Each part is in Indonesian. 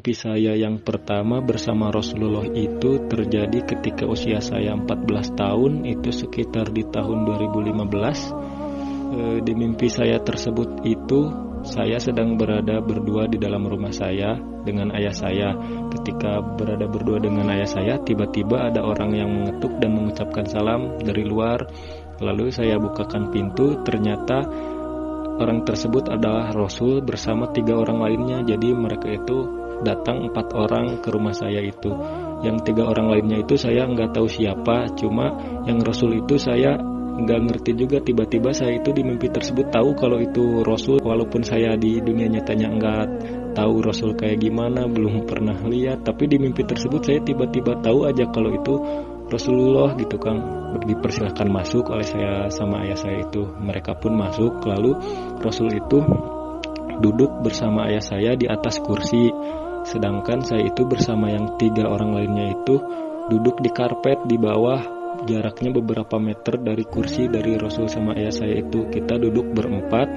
mimpi saya yang pertama bersama Rasulullah itu terjadi ketika usia saya 14 tahun, itu sekitar di tahun 2015. Di mimpi saya tersebut itu saya sedang berada berdua di dalam rumah saya dengan ayah saya. Ketika berada berdua dengan ayah saya, tiba-tiba ada orang yang mengetuk dan mengucapkan salam dari luar. Lalu saya bukakan pintu, ternyata orang tersebut adalah Rasul bersama 3 orang lainnya. Jadi mereka itu datang 4 orang ke rumah saya itu. Yang 3 orang lainnya itu saya nggak tahu siapa. Cuma yang Rasul itu saya nggak ngerti juga. Tiba-tiba saya itu di mimpi tersebut tahu kalau itu Rasul. Walaupun saya di dunia nyatanya nggak tahu Rasul kayak gimana, belum pernah lihat. Tapi di mimpi tersebut saya tiba-tiba tahu aja kalau itu Rasulullah gitu Kang. Dipersilahkan masuk oleh saya sama ayah saya itu. Mereka pun masuk. Lalu Rasul itu duduk bersama ayah saya di atas kursi, sedangkan saya itu bersama yang 3 orang lainnya itu duduk di karpet di bawah, jaraknya beberapa meter dari kursi dari Rasul sama ayah saya itu. Kita duduk berempat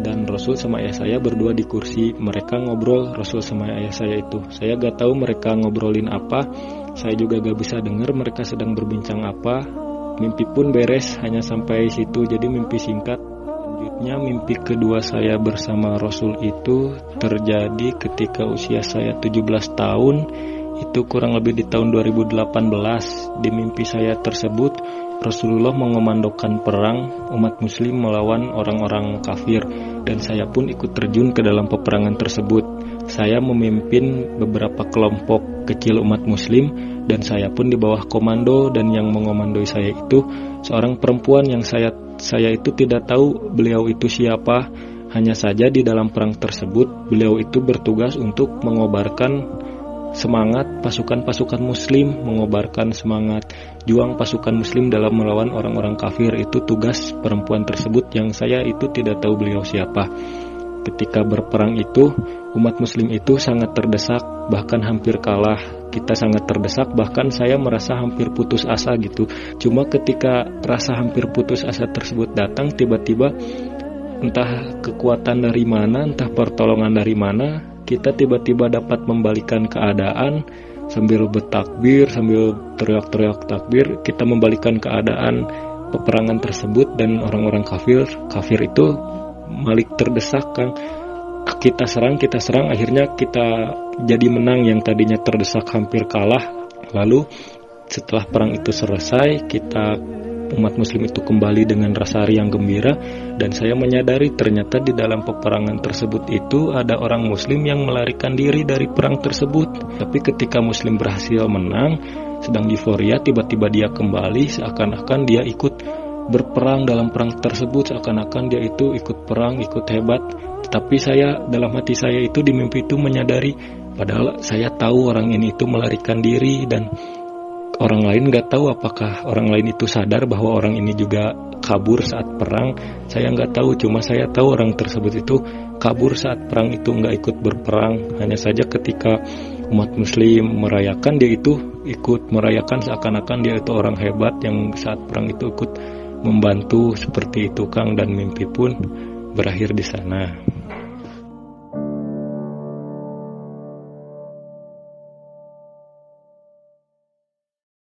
dan Rasul sama ayah saya berdua di kursi. Mereka ngobrol, Rasul sama ayah saya itu. Saya gak tahu mereka ngobrolin apa. Saya juga gak bisa dengar mereka sedang berbincang apa. Mimpi pun beres hanya sampai situ. Jadi mimpi singkat. Selanjutnya mimpi kedua saya bersama Rasul itu terjadi ketika usia saya 17 tahun. Itu kurang lebih di tahun 2018. Di mimpi saya tersebut Rasulullah mengomandokan perang umat muslim melawan orang-orang kafir. Dan saya pun ikut terjun ke dalam peperangan tersebut. Saya memimpin beberapa kelompok kecil umat muslim dan saya pun di bawah komando, dan yang mengomandoi saya itu seorang perempuan yang saya itu tidak tahu beliau itu siapa. Hanya saja di dalam perang tersebut beliau itu bertugas untuk mengobarkan semangat pasukan-pasukan muslim, mengobarkan semangat juang pasukan muslim dalam melawan orang-orang kafir. Itu tugas perempuan tersebut yang saya itu tidak tahu beliau siapa. Ketika berperang itu umat muslim itu sangat terdesak, bahkan hampir kalah. Kita sangat terdesak, bahkan saya merasa hampir putus asa gitu. Cuma ketika rasa hampir putus asa tersebut datang, tiba-tiba entah kekuatan dari mana, entah pertolongan dari mana, kita tiba-tiba dapat membalikan keadaan. Sambil bertakbir, sambil teriak-teriak takbir, kita membalikan keadaan peperangan tersebut. Dan orang-orang kafir itu Malik terdesak Kang. Kita serang, akhirnya kita jadi menang yang tadinya terdesak hampir kalah. Lalu setelah perang itu selesai, kita umat muslim itu kembali dengan rasa riang gembira. Dan saya menyadari ternyata di dalam peperangan tersebut itu ada orang muslim yang melarikan diri dari perang tersebut. Tapi ketika muslim berhasil menang, sedang euforia, tiba-tiba dia kembali seakan-akan dia ikut berperang dalam perang tersebut, seakan-akan dia itu ikut perang, ikut hebat. Tapi saya dalam hati saya itu di mimpi itu menyadari, padahal saya tahu orang ini itu melarikan diri, dan orang lain gak tahu apakah orang lain itu sadar bahwa orang ini juga kabur saat perang. Saya gak tahu, cuma saya tahu orang tersebut itu kabur saat perang itu, gak ikut berperang. Hanya saja ketika umat muslim merayakan, dia itu ikut merayakan seakan-akan dia itu orang hebat yang saat perang itu ikut membantu seperti itu Kang. Dan mimpi pun berakhir di sana.